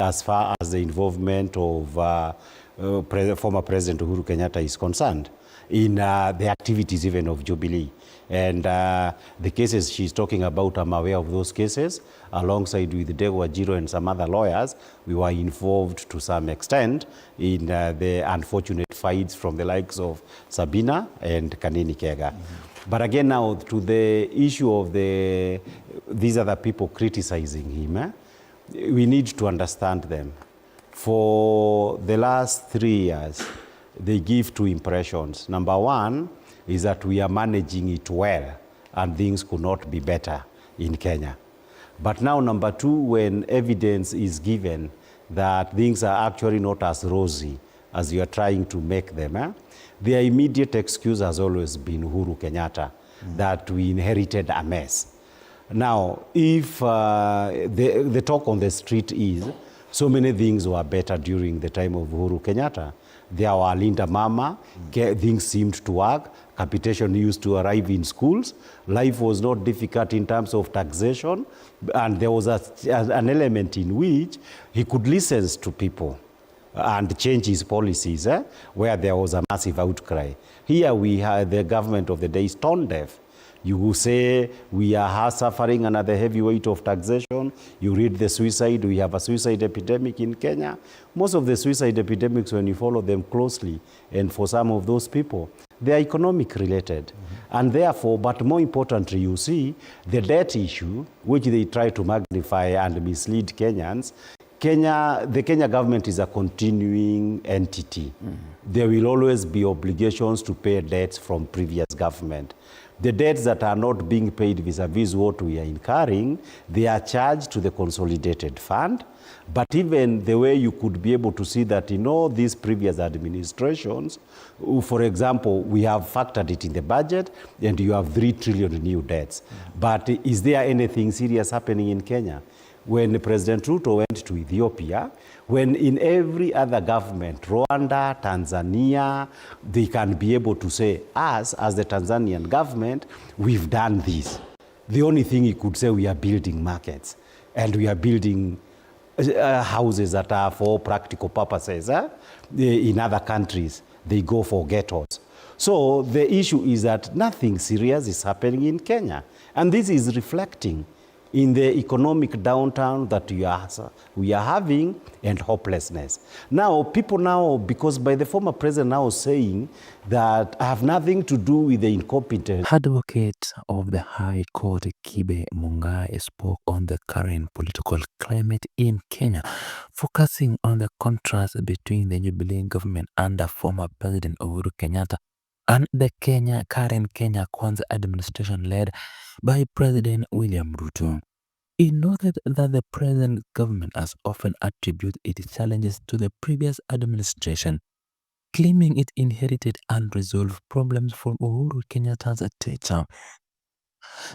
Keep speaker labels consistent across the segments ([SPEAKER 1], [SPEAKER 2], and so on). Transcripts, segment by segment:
[SPEAKER 1] as far as the involvement of former President Uhuru Kenyatta is concerned in the activities even of Jubilee. And the cases she's talking about, I'm aware of those cases. Alongside with Dego Wajiro and some other lawyers, we were involved to some extent in the unfortunate fights from the likes of Sabina and Kanini Kega. But again now, to the issue of these other people criticizing him, we need to understand them. For the last 3 years, they give two impressions. Number one is that we are managing it well and things could not be better in Kenya. But now number two, when evidence is given that things are actually not as rosy as you are trying to make them, their immediate excuse has always been Uhuru Kenyatta, that we inherited a mess. Now, if the talk on the street is, so many things were better during the time of Uhuru Kenyatta. There were Linda Mama, things seemed to work, capitation used to arrive in schools, life was not difficult in terms of taxation, and there was an element in which he could listen to people and change his policies where there was a massive outcry. Here we have the government of the day is tone deaf. You will say we are suffering under the heavy weight of taxation. You read the suicide, we have a suicide epidemic in Kenya. Most of the suicide epidemics, when you follow them closely, and for some of those people, they are economic related. And therefore, but more importantly, you see the debt issue, which they try to magnify and mislead Kenyans. The Kenya government is a continuing entity. There will always be obligations to pay debts from previous government. The debts that are not being paid vis-a-vis what we are incurring, they are charged to the consolidated fund. But even the way you could be able to see that in all these previous administrations, for example, we have factored it in the budget and you have 3 trillion new debts. But is there anything serious happening in Kenya? When President Ruto went to Ethiopia, when in every other government, Rwanda, Tanzania, they can be able to say, us, as the Tanzanian government, we've done this. The only thing he could say, we are building markets and we are building houses that are for practical purposes. In other countries, they go for ghettos. So the issue is that nothing serious is happening in Kenya. And this is reflecting in the economic downturn that we are having and hopelessness. Now, people now, because by the former president now saying that I have nothing to do with the incompetence.
[SPEAKER 2] Advocate of the High Court, Kibe Mungai, spoke on the current political climate in Kenya, focusing on the contrast between the Jubilee government under former President Uhuru Kenyatta and the current Kenya Kwanza administration led by President William Ruto. He noted that the present government has often attributed its challenges to the previous administration, claiming it inherited unresolved problems from Uhuru Kenyatta's term.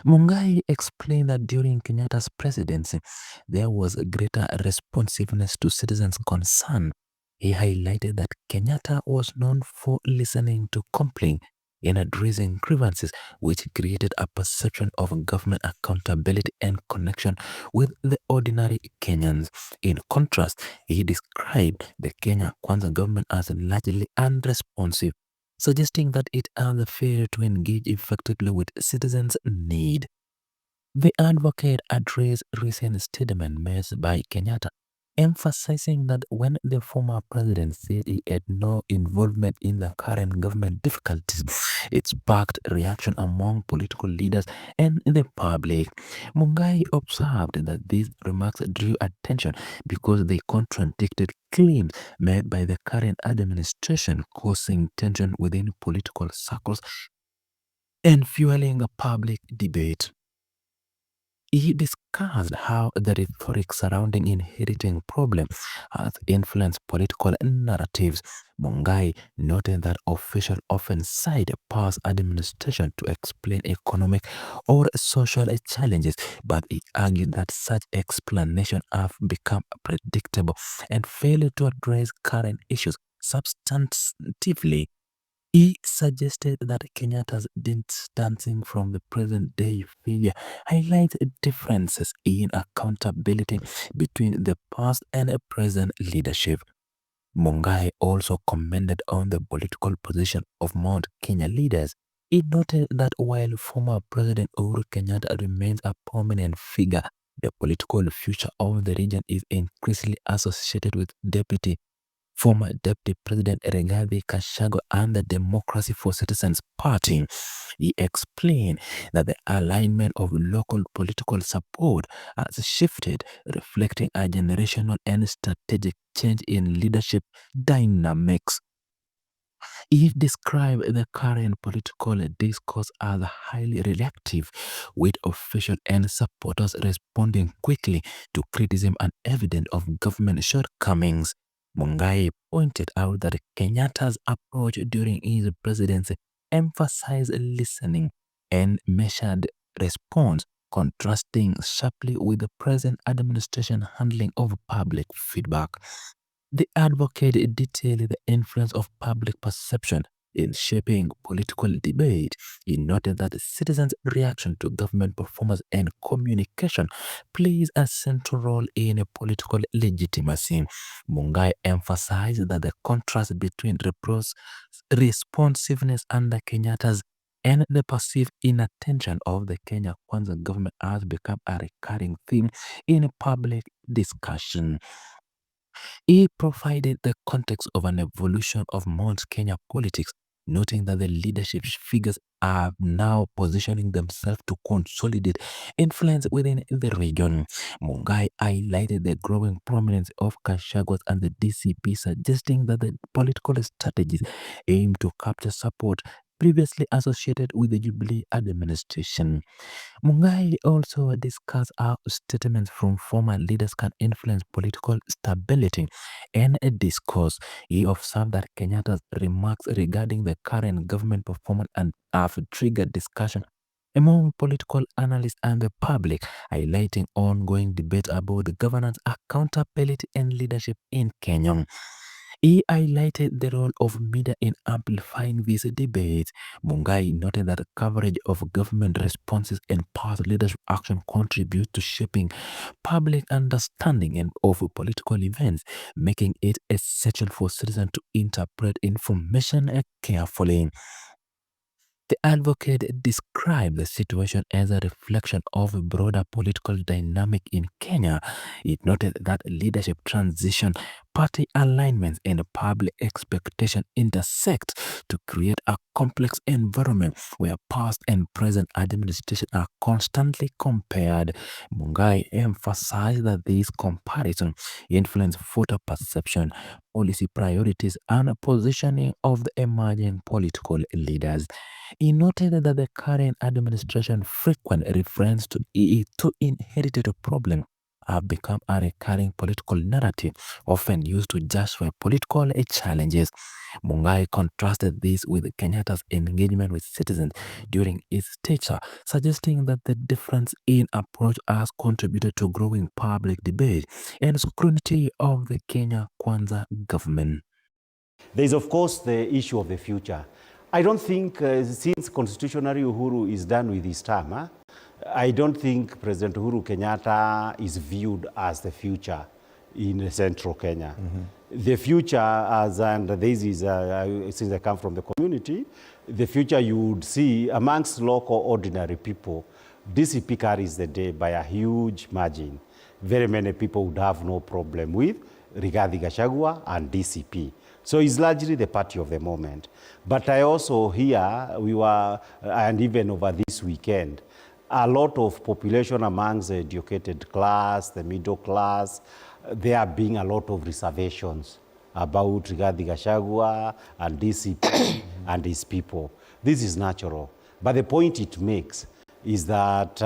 [SPEAKER 2] Mungai explained that during Kenyatta's presidency, there was a greater responsiveness to citizens' concern. He highlighted that Kenyatta was known for listening to complaints in addressing grievances, which created a perception of government accountability and connection with the ordinary Kenyans. In contrast, he described the Kenya Kwanza government as largely unresponsive, suggesting that it has failed to engage effectively with citizens' need. The advocate addressed recent statement made by Kenyatta, emphasizing that when the former president said he had no involvement in the current government difficulties, it sparked reaction among political leaders and the public. Mungai observed that these remarks drew attention because they contradicted claims made by the current administration, causing tension within political circles and fueling a public debate. He discussed how the rhetoric surrounding inheriting problems has influenced political narratives. Mungai noted that officials often cite past administration to explain economic or social challenges, but he argued that such explanations have become predictable and fail to address current issues substantively. He suggested that Kenyatta's distancing from the present-day figure highlights differences in accountability between the past and present leadership. Mungai also commented on the political position of Mount Kenya leaders. He noted that while former President Uhuru Kenyatta remains a prominent figure, the political future of the region is increasingly associated with former Deputy President Rigathi Gachagua and the Democracy for Citizens Party. He explained that the alignment of local political support has shifted, reflecting a generational and strategic change in leadership dynamics. He described the current political discourse as highly reactive, with officials and supporters responding quickly to criticism and evidence of government shortcomings. Mungai pointed out that Kenyatta's approach during his presidency emphasized listening and measured response, contrasting sharply with the present administration handling of public feedback. The advocate detailed the influence of public perception in shaping political debate. He noted that the citizens' reaction to government performance and communication plays a central role in political legitimacy. Mungai emphasized that the contrast between responsiveness under Kenyatta's and the perceived inattention of the Kenya Kwanza government has become a recurring theme in public discussion. He provided the context of an evolution of Mount Kenya politics, noting that the leadership figures are now positioning themselves to consolidate influence within the region. Mungai highlighted the growing prominence of Gachagua and the DCP, suggesting that the political strategies aim to capture support previously associated with the Jubilee administration. Mungai also discussed how statements from former leaders can influence political stability and a discourse. He observed that Kenyatta's remarks regarding the current government performance and have triggered discussion among political analysts and the public, highlighting ongoing debate about the governance, accountability, and leadership in Kenya. He highlighted the role of media in amplifying these debates. Mungai noted that coverage of government responses and past leadership action contribute to shaping public understanding of political events, making it essential for citizens to interpret information carefully. The advocate described the situation as a reflection of a broader political dynamic in Kenya. It noted that leadership transition, party alignments, and public expectation intersect to create a complex environment where past and present administration are constantly compared. Mungai emphasized that these comparisons influence voter perception, policy priorities, and positioning of the emerging political leaders. He noted that the current administration frequent reference to inherited problems have become a recurring political narrative, often used to justify political challenges. Mungai contrasted this with Kenyatta's engagement with citizens during his stature, suggesting that the difference in approach has contributed to growing public debate and scrutiny of the Kenya Kwanza government.
[SPEAKER 1] There is, of course, the issue of the future. I don't think, since constitutionally Uhuru is done with his term, I don't think President Uhuru Kenyatta is viewed as the future in central Kenya. The future, and this is, since I come from the community, the future you would see amongst local ordinary people, DCP carries the day by a huge margin. Very many people would have no problem with Rigathi Gachagua and DCP. So it's largely the party of the moment. But I also hear, and even over this weekend, a lot of population amongst the educated class, the middle class, there being a lot of reservations about Rigathi Gachagua and DCP and his people. This is natural. But the point it makes is that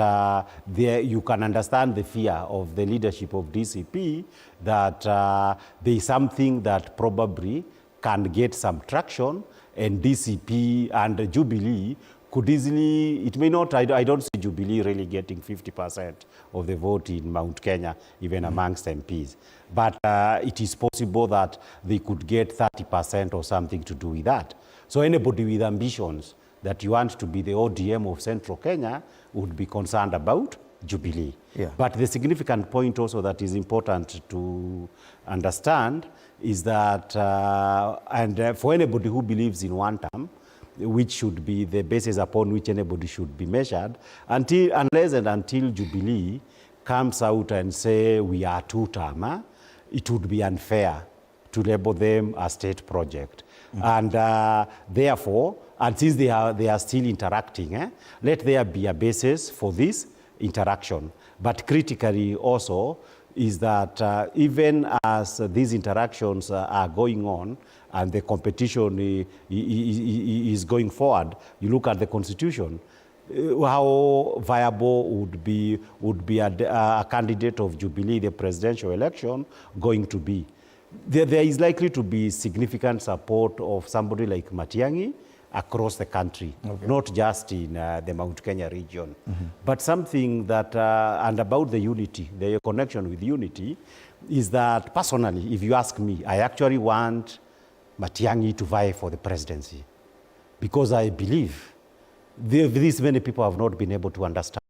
[SPEAKER 1] you can understand the fear of the leadership of DCP that there is something that probably can get some traction, and DCP and Jubilee could easily, it may not, I don't see Jubilee really getting 50% of the vote in Mount Kenya, even amongst MPs. But it is possible that they could get 30% or something to do with that. So anybody with ambitions that you want to be the ODM of Central Kenya would be concerned about Jubilee.
[SPEAKER 3] Yeah.
[SPEAKER 1] But the significant point also that is important to understand is that, for anybody who believes in one term, which should be the basis upon which anybody should be measured, unless and until Jubilee comes out and say we are two-term, it would be unfair to label them a state project. And therefore, and since they are still interacting, let there be a basis for this interaction. But critically also is that even as these interactions are going on and the competition is going forward, you look at the Constitution, how viable would be a candidate of Jubilee, the presidential election, going to be? There is likely to be significant support of somebody like Matiang'i across the country, not just in the Mount Kenya region. But something that, and about the unity, the connection with unity, is that personally, if you ask me, I actually want Matiang'i to vie for the presidency, because I believe these many people have not been able to understand